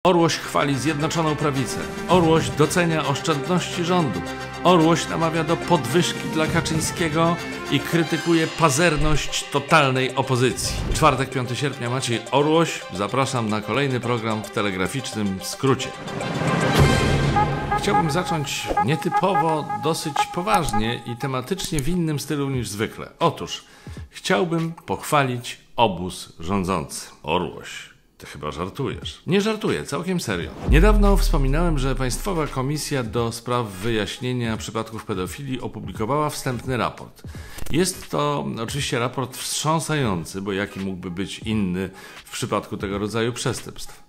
Orłoś chwali Zjednoczoną Prawicę. Orłoś docenia oszczędności rządu. Orłoś namawia do podwyżki dla Kaczyńskiego i krytykuje pazerność totalnej opozycji. Czwartek, 5 sierpnia, Maciej Orłoś. Zapraszam na kolejny program w telegraficznym skrócie. Chciałbym zacząć nietypowo, dosyć poważnie i tematycznie w innym stylu niż zwykle. Otóż chciałbym pochwalić obóz rządzący. Orłoś. Ty chyba żartujesz. Nie żartuję, całkiem serio. Niedawno wspominałem, że Państwowa Komisja do Spraw Wyjaśnienia Przypadków Pedofilii opublikowała wstępny raport. Jest to oczywiście raport wstrząsający, bo jaki mógłby być inny w przypadku tego rodzaju przestępstw.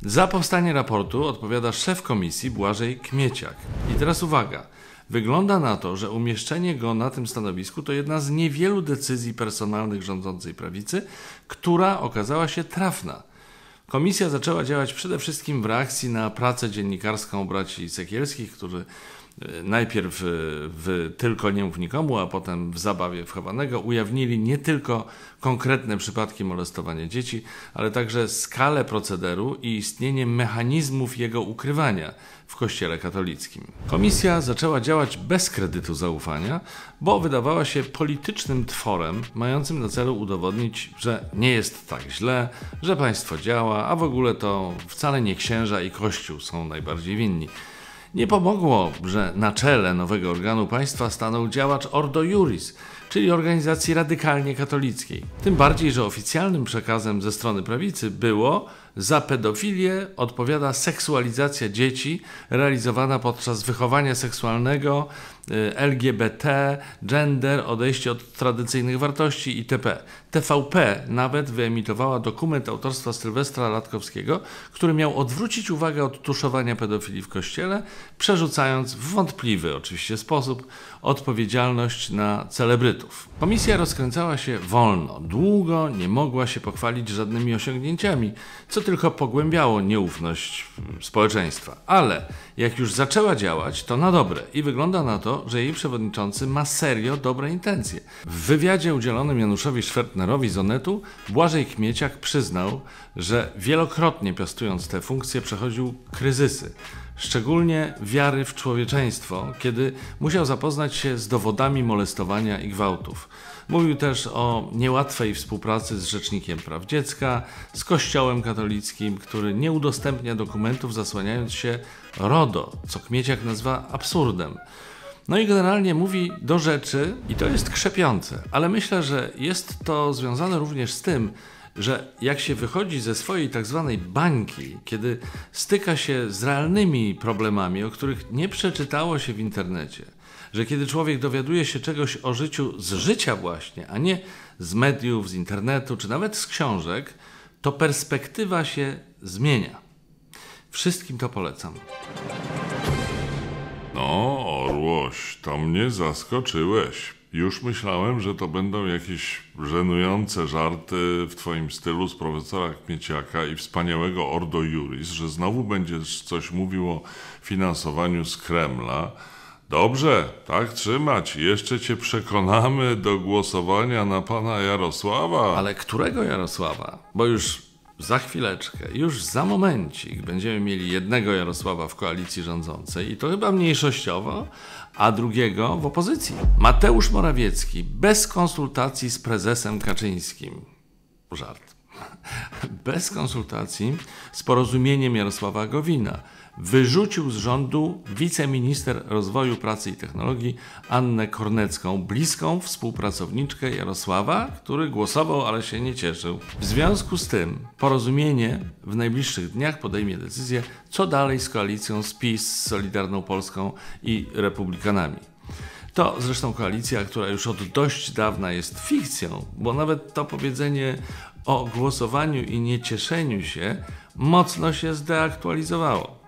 Za powstanie raportu odpowiada szef komisji Błażej Kmieciak. I teraz uwaga. Wygląda na to, że umieszczenie go na tym stanowisku to jedna z niewielu decyzji personalnych rządzącej prawicy, która okazała się trafna. Komisja zaczęła działać przede wszystkim w reakcji na pracę dziennikarską braci Sekielskich, którzy najpierw w Tylko nie mów nikomu, a potem w Zabawie wchowanego ujawnili nie tylko konkretne przypadki molestowania dzieci, ale także skalę procederu i istnienie mechanizmów jego ukrywania w Kościele katolickim. Komisja zaczęła działać bez kredytu zaufania, bo wydawała się politycznym tworem mającym na celu udowodnić, że nie jest tak źle, że państwo działa, a w ogóle to wcale nie księża i Kościół są najbardziej winni. Nie pomogło, że na czele nowego organu państwa stanął działacz Ordo Iuris, czyli organizacji radykalnie katolickiej. Tym bardziej, że oficjalnym przekazem ze strony prawicy było: za pedofilię odpowiada seksualizacja dzieci realizowana podczas wychowania seksualnego, LGBT, gender, odejście od tradycyjnych wartości itp. TVP nawet wyemitowała dokument autorstwa Sylwestra Latkowskiego, który miał odwrócić uwagę od tuszowania pedofilii w Kościele, przerzucając w wątpliwy oczywiście sposób odpowiedzialność na celebrytów. Komisja rozkręcała się wolno, długo nie mogła się pochwalić żadnymi osiągnięciami, co tylko pogłębiało nieufność społeczeństwa. Ale jak już zaczęła działać, to na dobre i wygląda na to, że jej przewodniczący ma serio dobre intencje. W wywiadzie udzielonym Januszowi Szwertnerowi z Onetu Błażej Kmieciak przyznał, że wielokrotnie piastując tę funkcję przechodził kryzysy, szczególnie wiary w człowieczeństwo, kiedy musiał zapoznać się z dowodami molestowania i gwałtów. Mówił też o niełatwej współpracy z Rzecznikiem Praw Dziecka, z Kościołem katolickim, który nie udostępnia dokumentów, zasłaniając się RODO, co Kmieciak nazywa absurdem. No i generalnie mówi do rzeczy i to jest krzepiące, ale myślę, że jest to związane również z tym, że jak się wychodzi ze swojej tak zwanej bańki, kiedy styka się z realnymi problemami, o których nie przeczytało się w internecie, że kiedy człowiek dowiaduje się czegoś o życiu z życia właśnie, a nie z mediów, z internetu, czy nawet z książek, to perspektywa się zmienia. Wszystkim to polecam. No, Orłoś, to mnie zaskoczyłeś. Już myślałem, że to będą jakieś żenujące żarty w twoim stylu z profesora Kmieciaka i wspaniałego Ordo Iuris, że znowu będziesz coś mówił o finansowaniu z Kremla. Dobrze, tak trzymać. Jeszcze cię przekonamy do głosowania na pana Jarosława. Ale którego Jarosława? Bo już za chwileczkę, już za momencik będziemy mieli jednego Jarosława w koalicji rządzącej i to chyba mniejszościowo, a drugiego w opozycji. Mateusz Morawiecki bez konsultacji z prezesem Kaczyńskim. Żart. Bez konsultacji z Porozumieniem Jarosława Gowina wyrzucił z rządu wiceminister rozwoju, pracy i technologii Annę Kornecką, bliską współpracowniczkę Jarosława, który głosował, ale się nie cieszył. W związku z tym Porozumienie w najbliższych dniach podejmie decyzję, co dalej z koalicją z PiS, z Solidarną Polską i Republikanami. To zresztą koalicja, która już od dość dawna jest fikcją, bo nawet to powiedzenie o głosowaniu i niecieszeniu się mocno się zdeaktualizowało.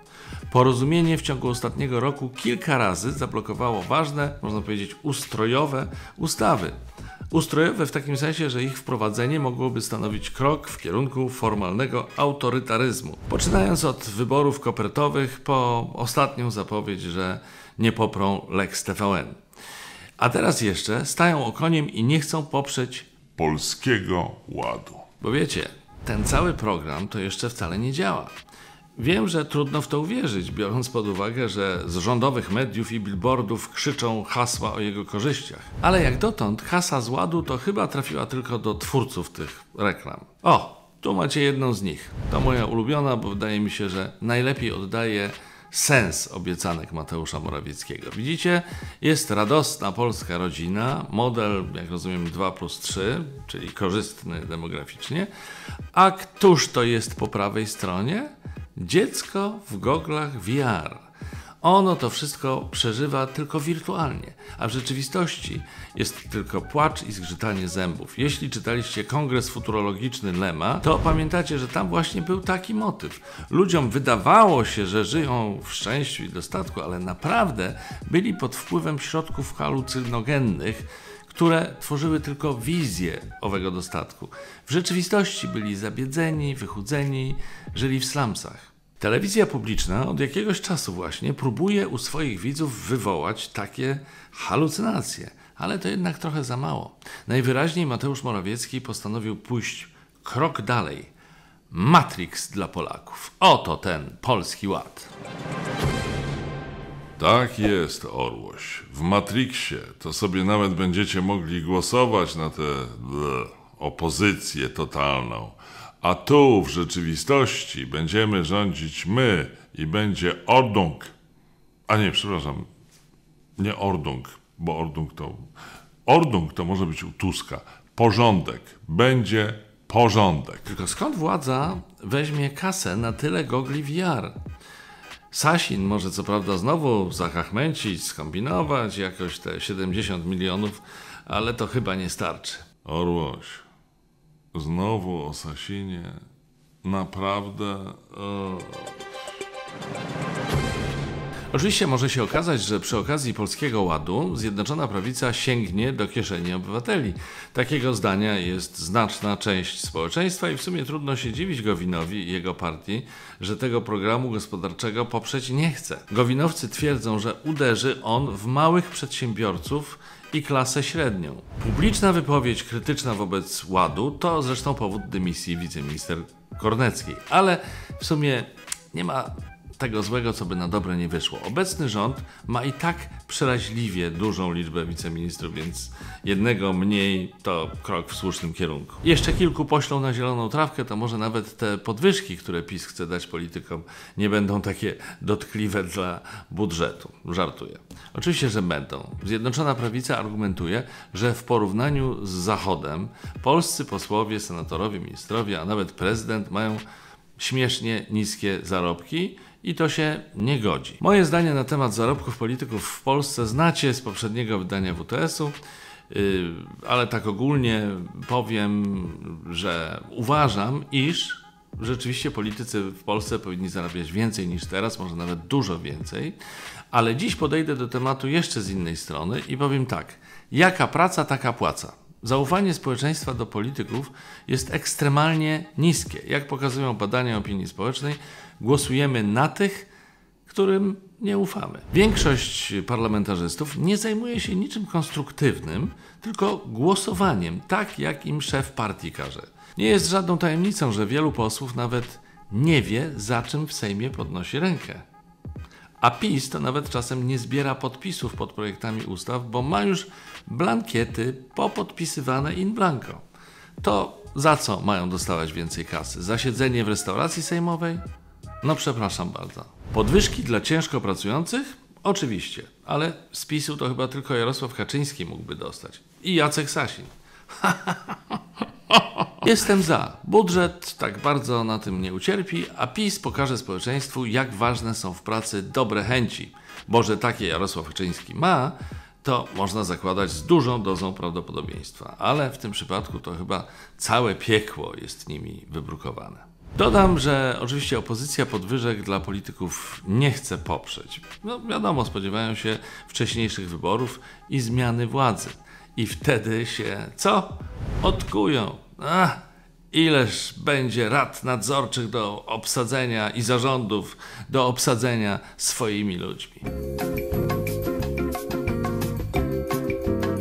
Porozumienie w ciągu ostatniego roku kilka razy zablokowało ważne, można powiedzieć, ustrojowe ustawy. Ustrojowe w takim sensie, że ich wprowadzenie mogłoby stanowić krok w kierunku formalnego autorytaryzmu. Poczynając od wyborów kopertowych po ostatnią zapowiedź, że nie poprą Lex TVN. A teraz jeszcze stają okoniem i nie chcą poprzeć Polskiego Ładu. Bo wiecie, ten cały program to jeszcze wcale nie działa. Wiem, że trudno w to uwierzyć, biorąc pod uwagę, że z rządowych mediów i billboardów krzyczą hasła o jego korzyściach. Ale jak dotąd kasa z ładu to chyba trafiła tylko do twórców tych reklam. O, tu macie jedną z nich. To moja ulubiona, bo wydaje mi się, że najlepiej oddaje sens obiecanek Mateusza Morawieckiego. Widzicie? Jest radosna polska rodzina, model, jak rozumiem, 2+3, czyli korzystny demograficznie. A któż to jest po prawej stronie? Dziecko w goglach VR. Ono to wszystko przeżywa tylko wirtualnie, a w rzeczywistości jest tylko płacz i zgrzytanie zębów. Jeśli czytaliście Kongres Futurologiczny Lema, to pamiętacie, że tam właśnie był taki motyw. Ludziom wydawało się, że żyją w szczęściu i dostatku, ale naprawdę byli pod wpływem środków halucynogennych, które tworzyły tylko wizję owego dostatku. W rzeczywistości byli zabiedzeni, wychudzeni, żyli w slumsach. Telewizja publiczna od jakiegoś czasu właśnie próbuje u swoich widzów wywołać takie halucynacje, ale to jednak trochę za mało. Najwyraźniej Mateusz Morawiecki postanowił pójść krok dalej. Matrix dla Polaków. Oto ten Polski Ład. Tak jest, Orłoś. W Matrixie to sobie nawet będziecie mogli głosować na tę opozycję totalną. A tu w rzeczywistości będziemy rządzić my i będzie Ordnung. A nie, przepraszam, nie Ordnung, bo Ordnung to może być u Tuska. Porządek. Będzie porządek. Tylko skąd władza weźmie kasę na tyle gogli VR? Sasin może co prawda znowu zachachmęcić, skombinować jakoś te 70 milionów, ale to chyba nie starczy. Orłoś, znowu o Sasinie. Naprawdę... Oczywiście może się okazać, że przy okazji Polskiego Ładu Zjednoczona Prawica sięgnie do kieszeni obywateli. Takiego zdania jest znaczna część społeczeństwa i w sumie trudno się dziwić Gowinowi i jego partii, że tego programu gospodarczego poprzeć nie chce. Gowinowcy twierdzą, że uderzy on w małych przedsiębiorców i klasę średnią. Publiczna wypowiedź krytyczna wobec Ładu to zresztą powód dymisji wiceminister Korneckiej, ale w sumie nie ma tego złego, co by na dobre nie wyszło. Obecny rząd ma i tak przeraźliwie dużą liczbę wiceministrów, więc jednego mniej to krok w słusznym kierunku. Jeszcze kilku poślą na zieloną trawkę, to może nawet te podwyżki, które PiS chce dać politykom, nie będą takie dotkliwe dla budżetu. Żartuję. Oczywiście, że będą. Zjednoczona Prawica argumentuje, że w porównaniu z Zachodem polscy posłowie, senatorowie, ministrowie, a nawet prezydent mają śmiesznie niskie zarobki i to się nie godzi. Moje zdanie na temat zarobków polityków w Polsce znacie z poprzedniego wydania WTS-u, ale tak ogólnie powiem, że uważam, iż rzeczywiście politycy w Polsce powinni zarabiać więcej niż teraz, może nawet dużo więcej, ale dziś podejdę do tematu jeszcze z innej strony i powiem tak, jaka praca, taka płaca. Zaufanie społeczeństwa do polityków jest ekstremalnie niskie. Jak pokazują badania opinii społecznej, głosujemy na tych, którym nie ufamy. Większość parlamentarzystów nie zajmuje się niczym konstruktywnym, tylko głosowaniem, tak jak im szef partii każe. Nie jest żadną tajemnicą, że wielu posłów nawet nie wie, za czym w Sejmie podnosi rękę. A PiS to nawet czasem nie zbiera podpisów pod projektami ustaw, bo ma już blankiety popodpisywane in blanco. To za co mają dostawać więcej kasy? Za siedzenie w restauracji sejmowej? No przepraszam bardzo. Podwyżki dla ciężko pracujących? Oczywiście, ale z PiS-u to chyba tylko Jarosław Kaczyński mógłby dostać. I Jacek Sasin. Jestem za. Budżet tak bardzo na tym nie ucierpi, a PiS pokaże społeczeństwu, jak ważne są w pracy dobre chęci. Bo że takie Jarosław Kaczyński ma, to można zakładać z dużą dozą prawdopodobieństwa. Ale w tym przypadku to chyba całe piekło jest nimi wybrukowane. Dodam, że oczywiście opozycja podwyżek dla polityków nie chce poprzeć. No wiadomo, spodziewają się wcześniejszych wyborów i zmiany władzy. I wtedy się, co? Odkują. Ileż będzie rad nadzorczych do obsadzenia i zarządów do obsadzenia swoimi ludźmi.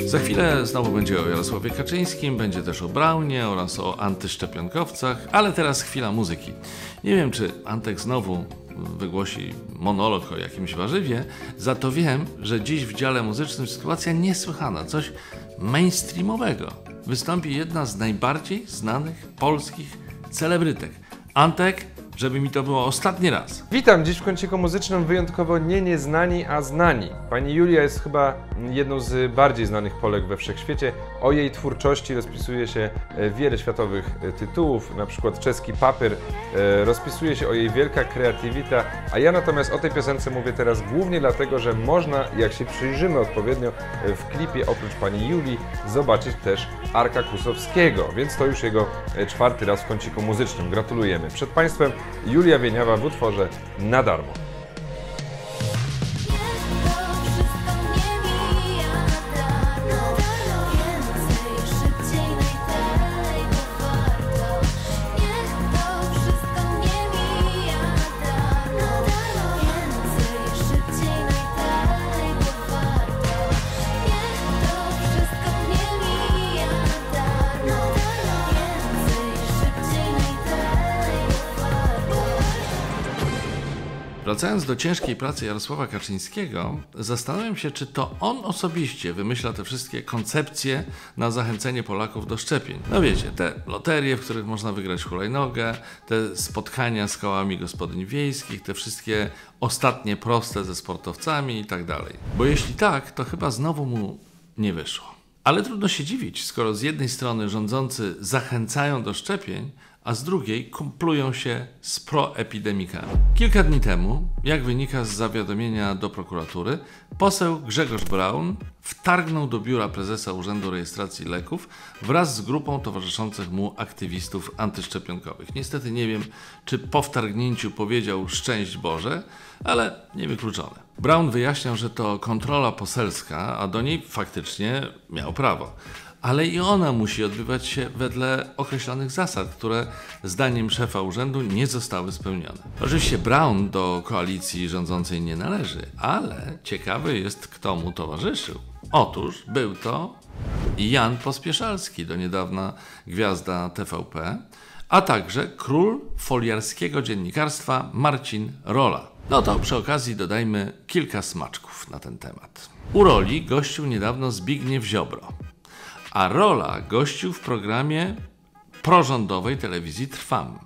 Za chwilę znowu będzie o Jarosławie Kaczyńskim, będzie też o Braunie oraz o antyszczepionkowcach, ale teraz chwila muzyki. Nie wiem, czy Antek znowu wygłosi monolog o jakimś warzywie, za to wiem, że dziś w dziale muzycznym sytuacja niesłychana, coś mainstreamowego. Wystąpi jedna z najbardziej znanych polskich celebrytek. Antek, żeby mi to było ostatni raz. Witam dziś w kąciku muzycznym wyjątkowo nie nieznani, a znani. Pani Julia jest chyba jedną z bardziej znanych Polek we wszechświecie. O jej twórczości rozpisuje się wiele światowych tytułów, na przykład czeski papier, rozpisuje się o jej wielka kreatywita, a ja natomiast o tej piosence mówię teraz głównie dlatego, że można, jak się przyjrzymy odpowiednio w klipie, oprócz pani Julii, zobaczyć też Arka Kłusowskiego, więc to już jego czwarty raz w kąciku muzycznym. Gratulujemy. Przed Państwem Julia Wieniawa w utworze Na darmo. Wracając do ciężkiej pracy Jarosława Kaczyńskiego, zastanawiam się, czy to on osobiście wymyśla te wszystkie koncepcje na zachęcenie Polaków do szczepień. No wiecie, te loterie, w których można wygrać hulajnogę, te spotkania z kołami gospodyń wiejskich, te wszystkie ostatnie proste ze sportowcami i tak dalej. Bo jeśli tak, to chyba znowu mu nie wyszło. Ale trudno się dziwić, skoro z jednej strony rządzący zachęcają do szczepień, a z drugiej kumplują się z proepidemikami. Kilka dni temu, jak wynika z zawiadomienia do prokuratury, poseł Grzegorz Braun wtargnął do biura prezesa Urzędu Rejestracji Leków wraz z grupą towarzyszących mu aktywistów antyszczepionkowych. Niestety nie wiem, czy po wtargnięciu powiedział szczęść Boże, ale niewykluczone. Braun wyjaśniał, że to kontrola poselska, a do niej faktycznie miał prawo. Ale i ona musi odbywać się wedle określonych zasad, które zdaniem szefa urzędu nie zostały spełnione. Oczywiście Braun do koalicji rządzącej nie należy, ale ciekawy jest, kto mu towarzyszył. Otóż był to Jan Pospieszalski, do niedawna gwiazda TVP, a także król foliarskiego dziennikarstwa Marcin Rola. No to przy okazji dodajmy kilka smaczków na ten temat. U Roli gościł niedawno Zbigniew Ziobro, a Rola gościł w programie prorządowej telewizji Trwam.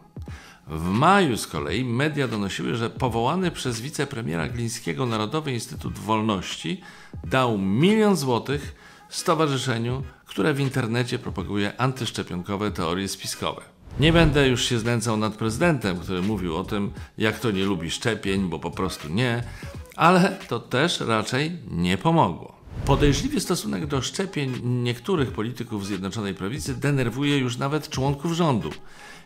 W maju z kolei media donosiły, że powołany przez wicepremiera Glińskiego Narodowy Instytut Wolności dał 1 000 000 złotych stowarzyszeniu, które w internecie propaguje antyszczepionkowe teorie spiskowe. Nie będę już się znęcał nad prezydentem, który mówił o tym, jak to nie lubi szczepień, bo po prostu nie, ale to też raczej nie pomogło. Podejrzliwy stosunek do szczepień niektórych polityków Zjednoczonej Prawicy denerwuje już nawet członków rządu.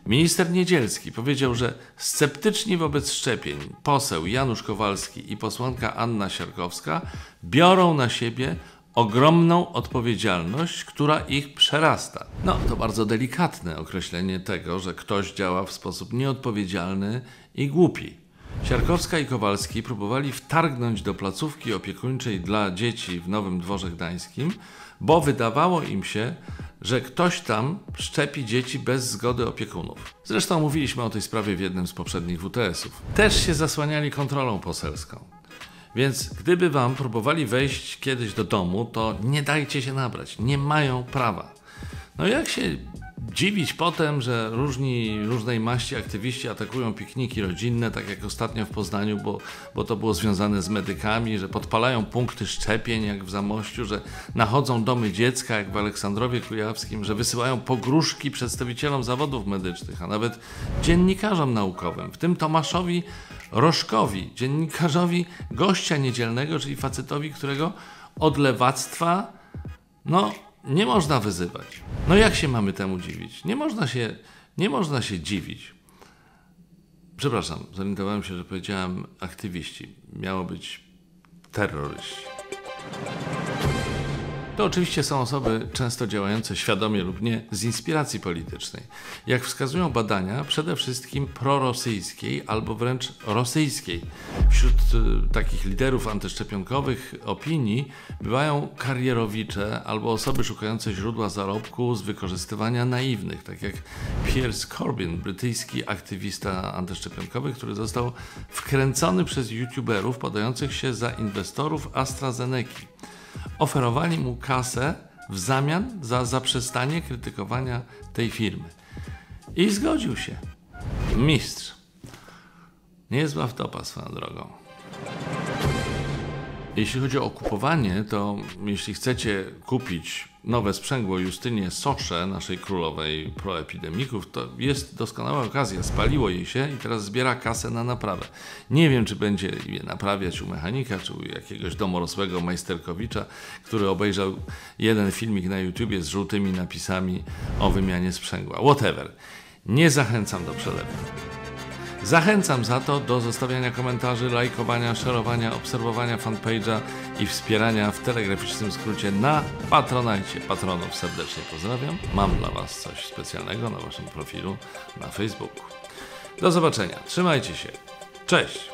Minister Niedzielski powiedział, że sceptyczni wobec szczepień poseł Janusz Kowalski i posłanka Anna Siarkowska biorą na siebie ogromną odpowiedzialność, która ich przerasta. No, to bardzo delikatne określenie tego, że ktoś działa w sposób nieodpowiedzialny i głupi. Siarkowska i Kowalski próbowali wtargnąć do placówki opiekuńczej dla dzieci w Nowym Dworze Gdańskim, bo wydawało im się, że ktoś tam szczepi dzieci bez zgody opiekunów. Zresztą mówiliśmy o tej sprawie w jednym z poprzednich WTS-ów. Też się zasłaniali kontrolą poselską. Więc gdyby wam próbowali wejść kiedyś do domu, to nie dajcie się nabrać. Nie mają prawa. No jak się dziwić potem, że różnej maści aktywiści atakują pikniki rodzinne, tak jak ostatnio w Poznaniu, bo to było związane z medykami, że podpalają punkty szczepień jak w Zamościu, że nachodzą domy dziecka jak w Aleksandrowie Kujawskim, że wysyłają pogróżki przedstawicielom zawodów medycznych, a nawet dziennikarzom naukowym, w tym Tomaszowi Rożkowi, dziennikarzowi gościa niedzielnego, czyli facetowi, którego od lewactwa, nie można wyzywać. No jak się mamy temu dziwić? Nie można się dziwić. Przepraszam, zorientowałem się, że powiedziałem aktywiści. Miało być terroryści. To oczywiście są osoby często działające świadomie lub nie z inspiracji politycznej. Jak wskazują badania, przede wszystkim prorosyjskiej albo wręcz rosyjskiej. Wśród takich liderów antyszczepionkowych opinii bywają karierowicze albo osoby szukające źródła zarobku z wykorzystywania naiwnych, tak jak Piers Corbyn, brytyjski aktywista antyszczepionkowy, który został wkręcony przez youtuberów podających się za inwestorów AstraZeneki. Oferowali mu kasę w zamian za zaprzestanie krytykowania tej firmy. I zgodził się. Mistrz. Niezła wtopa swoją drogą. Jeśli chodzi o kupowanie, to jeśli chcecie kupić nowe sprzęgło Justynie Sosze, naszej królowej proepidemików, to jest doskonała okazja. Spaliło jej się i teraz zbiera kasę na naprawę. Nie wiem, czy będzie je naprawiać u mechanika, czy u jakiegoś domorosłego majsterkowicza, który obejrzał jeden filmik na YouTubie z żółtymi napisami o wymianie sprzęgła. Whatever. Nie zachęcam do przelewu. Zachęcam za to do zostawiania komentarzy, lajkowania, szerowania, obserwowania fanpage'a i wspierania w telegraficznym skrócie na Patronite. Patronów serdecznie pozdrawiam. Mam dla Was coś specjalnego na Waszym profilu na Facebooku. Do zobaczenia. Trzymajcie się. Cześć!